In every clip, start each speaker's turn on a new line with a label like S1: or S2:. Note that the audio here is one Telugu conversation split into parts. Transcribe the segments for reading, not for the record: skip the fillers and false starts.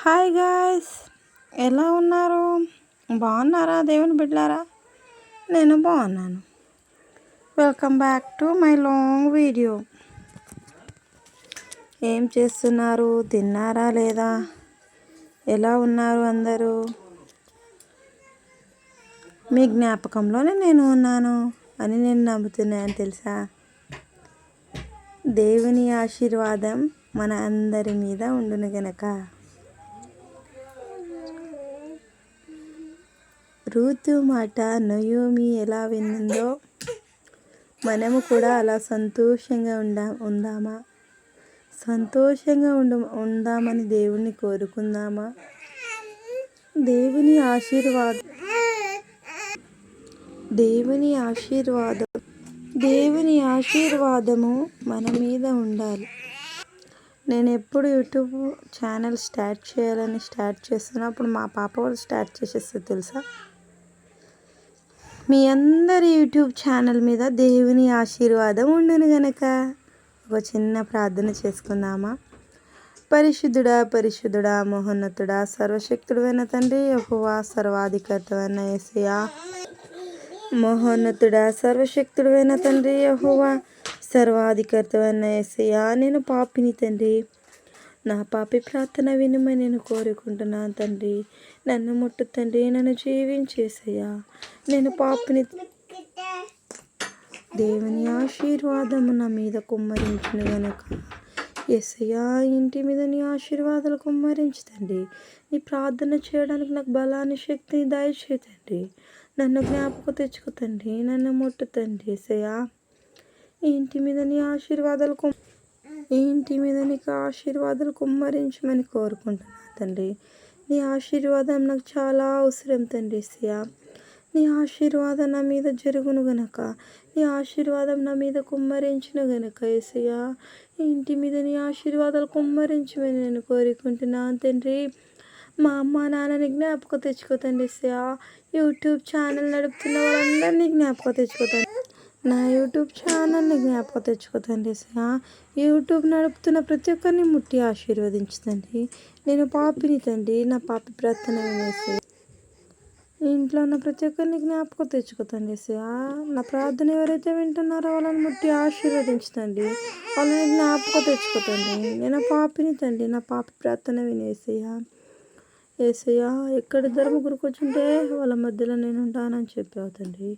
S1: హాయ్ గాయ్స్, ఎలా ఉన్నారు? బాగున్నారా దేవుని బిడ్డలారా? నేను బాగున్నాను. Welcome back to my long video. ఏం చేస్తున్నారు? తిన్నారా లేదా? ఎలా ఉన్నారు అందరూ? మీ జ్ఞాపకంలోనే నేను ఉన్నాను అని నేను నమ్ముతున్నాను. తెలుసా, దేవుని ఆశీర్వాదం మన అందరి మీద ఉండును గనక. రూతు మాట నయోమి ఎలా విన్నిందో మనము కూడా అలా సంతోషంగా ఉందామా? సంతోషంగా ఉందామని దేవుణ్ణి కోరుకుందామా? దేవుని ఆశీర్వాదము మన మీద ఉండాలి. నేను ఎప్పుడు యూట్యూబ్ ఛానల్ స్టార్ట్ చేస్తున్నప్పుడు మా పాప వాళ్ళు స్టార్ట్ చేసేస్తుంది. తెలుసా, మీ అందరి యూట్యూబ్ ఛానల్ మీద దేవుని ఆశీర్వాదం ఉండును గనక. ఒక చిన్న ప్రార్థన చేసుకుందామా? పరిశుద్ధుడా, పరిశుద్ధుడా, మహోన్నతుడా, సర్వశక్తుడైన తండ్రి యెహోవా, సర్వాధికారివైన యేసయ్యా. మహోన్నతుడా, సర్వశక్తుడైన తండ్రి యెహోవా, సర్వాధికారివైన యేసయ్యా. నేను పాపిని తండ్రి, నా పాపి ప్రార్థన వినుమని నేను కోరుకుంటున్నాను తండ్రి. నన్ను ముట్టు తండ్రి, నన్ను జీవించేసయ్యా. నేను పాపిని. దేవుని ఆశీర్వాదము నా మీద కుమ్మరించును గనక. యేసయ్యా, ఇంటి మీద నీ ఆశీర్వాదాలు కుమ్మరించు తండ్రి. నీ ప్రార్థన చేయడానికి నాకు బలాన్ని, శక్తిని దయచేయి తండ్రి. నన్ను జ్ఞాపకం తెచ్చుకో తండ్రి, నన్ను ముట్టు తండ్రి. యేసయ్యా, ఇంటి మీద నీ ఆశీర్వాదాలు కుమ్మరించమని కోరుకుంటున్నాను తండ్రి. నీ ఆశీర్వాదం నాకు చాలా అవసరం తండ్రి. యేసయ్యా, నీ ఆశీర్వాదం నా మీద జరుగును గనక. నీ ఆశీర్వాదం నా మీద కుమ్మరించును గనక. యేసయ్యా, ఇంటి మీద నీ ఆశీర్వాదాలు కుమ్మరించమని నేను కోరుకుంటున్నాను తండ్రి. మా అమ్మ నాన్నని జ్ఞాపకం తెచ్చుకో తండ్రి. యేసయ్యా, యూట్యూబ్ ఛానల్ నడుపుతున్న వాళ్ళందరినీ జ్ఞాపకం తెచ్చుకో తండ్రి. నా యూట్యూబ్ ఛానల్ని జ్ఞాపకం తెచ్చుకో తండ్రి. యేసయ్యా, యూట్యూబ్ నడుపుతున్న ప్రతి ఒక్కరిని ముట్టి ఆశీర్వదించు తండ్రి. నేను పాపిని తండ్రి, నా పాపి ప్రార్థన వినేసి ఇంట్లో ఉన్న ప్రతి ఒక్కరిని జ్ఞాపకం తెచ్చుకో తండ్రి. యేసయ్యా, నా ప్రార్థన ఎవరైతే వింటున్నారో వాళ్ళని ముట్టి ఆశీర్వదించు తండ్రి. వాళ్ళని జ్ఞాపకం తెచ్చుకో తండ్రి. నేను పాపిని తండ్రి, నా పాపి ప్రార్థన వినేసయ్యా. యేసయ్యా, ఎక్కడ ఇద్దరు ముగ్గురు కూర్చుంటే వాళ్ళ మధ్యలో నేను ఉంటానని చెప్పావు తండ్రి.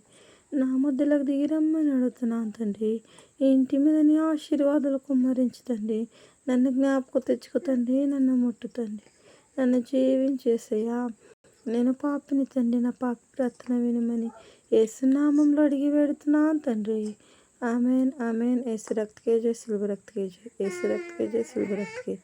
S1: నా మధ్యలోకి దిగిరమ్మని అడుగుతున్నాను తండ్రి. ఇంటి మీద నీ ఆశీర్వాదాలు కుమ్మరించు తండ్రి. నన్ను జ్ఞాపకం తెచ్చుకో తండ్రి, నన్ను ముట్టు తండ్రి, నన్ను జీవించేసయ్యా. నేను పాపిని తండ్రి, నా పాపి ప్రార్థన వినమని యేసు నామంలో అడిగి వేడుతున్నాను తండ్రి. Amen, amen. యేసు రక్తకే జై, సిలువ రక్తకే జై, యేసు రక్తకే జై, సిలువ రక్తకే.